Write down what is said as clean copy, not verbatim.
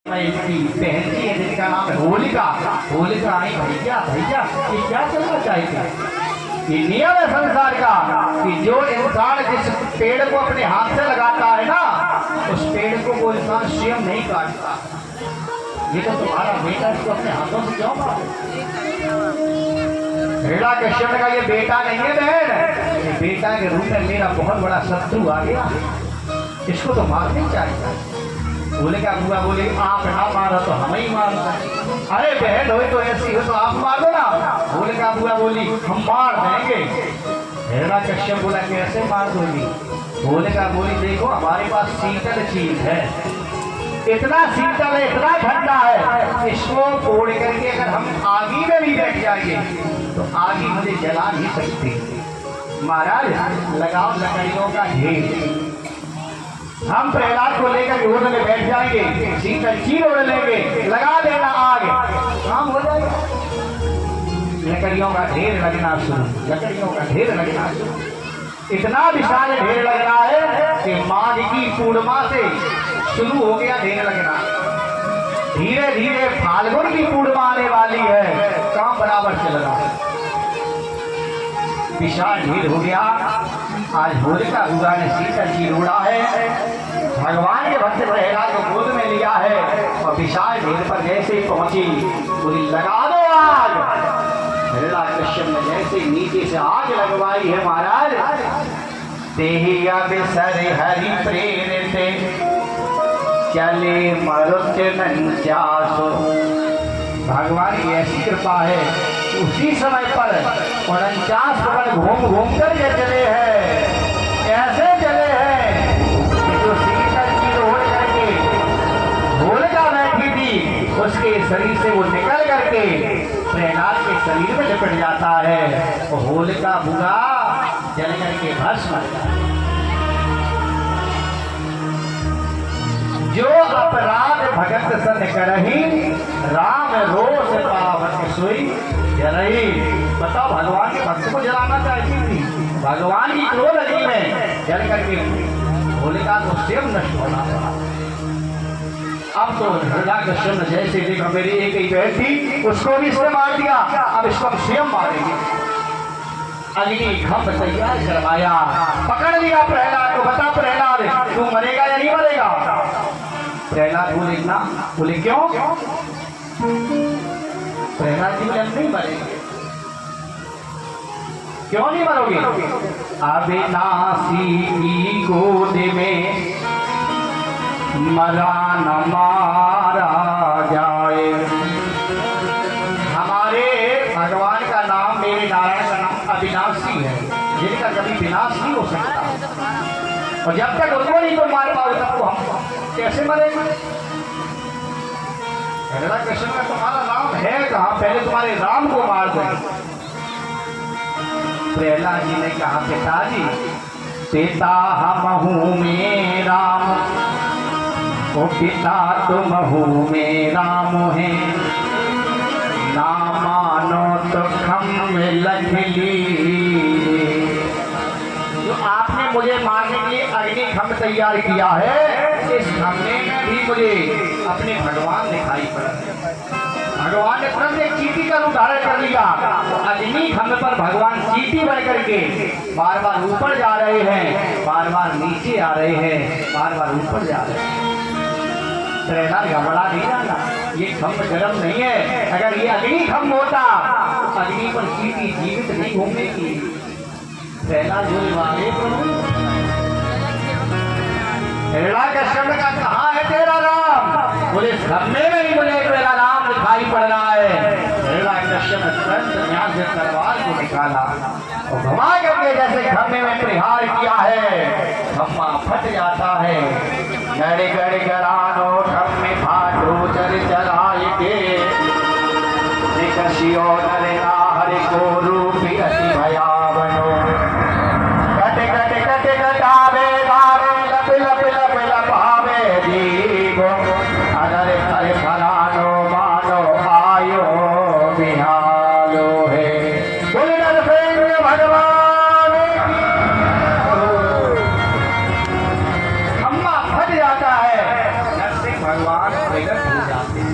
इसकी बहन की है जिनका नाम है होलिका। होलिका आई, भैया भैया ये क्या करना चाहते? ये नियम है संसार का कि जो इंसान जिस पेड़ को अपने हाथ से लगाता है ना, उस पेड़ को वो इंसान स्वयं नहीं काटता। ये तो तुम्हारा बेटा, इसको अपने हाथों से क्यों मारो? हिरण्यकश्यप का ये बेटा नहीं है बहन, ये बेटा के रूप में मेरा बहुत बड़ा शत्रु आ गया, इसको तो मारना चाहिए। होलिका बुआ बोली आप ना मारो तो हम ही मारो। अरे बहन हो तो ऐसी हो तो आप मार दो ना। होलिका बुआ बोली हम मार देंगे। हिरण्यकश्यप बोला कैसे मार दोगी? होलिका बोली देखो हमारे पास शीतल चीज है, इतना शीतल है, इतना ठंडा है, इसको तोड़ करके अगर हम आगी में भी बैठ जाएंगे तो आगी मुझे जला नहीं सकती। महाराज लगाओ लकड़ियों का ढेर, हम प्रहलाद को लेकर गोद में बैठ जाएंगे, शीतल चीर ओढ़ लेंगे, लगा देना आग, काम हो जाएगा। लकड़ियों का ढेर लगना शुरू, लकड़ियों का ढेर लगना शुरू। इतना विशाल ढेर लग रहा है कि माघ की पूर्णिमा से शुरू हो गया ढेर लगना। धीरे धीरे फाल्गुन की पूर्णिमा आने वाली है, काम बराबर चल रहा है, विशाल ढेर हो गया। आज होलिका बुआ ने शीतल चीर ओढ़ा है, भगवान के भक्त प्रहलाद को गोद में लिया है और विशाल ढेर पर जैसे ही पहुंची बोली लगा दो आग। हिरण्यकश्यप ने जैसे नीचे से आग लगवाई है महाराज, देहि अवसर हरि प्रेरित चले मरुत नंचासो। भगवान की ऐसी कृपा है, उसी समय पर 49 कमल घूम घूम कर ये चले हैं, ऐसे चले हैं कि जो शीतल चीर ओढ़ करके होलिका बैठी थी उसके शरीर से वो निकल करके प्रहलाद के शरीर में लिपट जाता है और होलिका बुआ जल करके भस्म। जो अपराध भगत सन करही राम रोष पावन सोई जलही। बताओ भगवान के भक्त को जलाना चाहती थी, भगवान की क्रोध अग्नि में जल करके होलिका को स्वयं नष्ट होना पड़ा। अब तो हिरण्यकश्यप ने जैसे देखा मेरी एक ही बहन थी उसको भी इसने मार दिया, अब इसको हम स्वयं मारेंगे। अग्नि खंभ तैयार करवाया, पकड़ लिया प्रहलाद को। बता प्रहलाद तू मरेगा या नहीं मरेगा? प्रहलाद बोले ना। बोले क्यों? प्रहलाद जी बोले हम नहीं मरेंगे। क्यों नहीं मरोगे? अविनाशी की गोद में मरा न मारा जाए। हमारे भगवान का नाम, मेरे नारायण का नाम अविनाशी है, जिनका कभी विनाश नहीं हो सकता, और जब तक उनको नहीं तो मार पाओ तब तो हम कैसे मरेंगे? हिरण्यकश्यप का तुम्हारा नाम है कहाँ, पहले तुम्हारे राम को मार दो। प्रहलाद जी ने कहा पिताजी पिता हमहू में राम, ओ पिता तुम हो में राम है, ना मानो तो खम लख ली। जो आपने मुझे मारने के लिए अग्नि खंभ तैयार किया है, इस खंभे में भी मुझे अपने भगवान दिखाई पड़े। भगवान ने तुरंत एक चींटी का रूप धारण कर लिया, अग्नि खंभ पर भगवान चींटी बन करके बार बार ऊपर जा रहे हैं, बार बार नीचे आ रहे हैं, बार बार ऊपर जा रहे हैं। प्रहलाद घबरा नहीं जाना, ये खंभ गर्म नहीं है, अगर ये अग्नि खंभ होता तो अग्नि पर चींटी जीवित नहीं घूमेगी। प्रहलाद बोले वाहे प्रभु। हिरण्यकश्यप का कहाँ है तेरा राम? बोले खंभे में ही मुझे तेरा राम दिखाई पड़ रहा है। हिरण्यकश्यप ने तुरंत यहाँ से तलवार को निकाला और घुमा करके जैसे खंभे में प्रहार किया है, खंभा फट जाता है। गड़ गड़ गड़ानो खंभे फाटो चल चलाए के निकशियो नरेना हरि को रूपी अति भयावनो। कट कट कट कटावे गावे लप लप लप लपावे जीवो अगर कर फलानो मानो आयो बिहालो है। बोले नरसिंह भगवान की। खंभा फट जाता है, नरसिंह भगवान हो जाते हैं।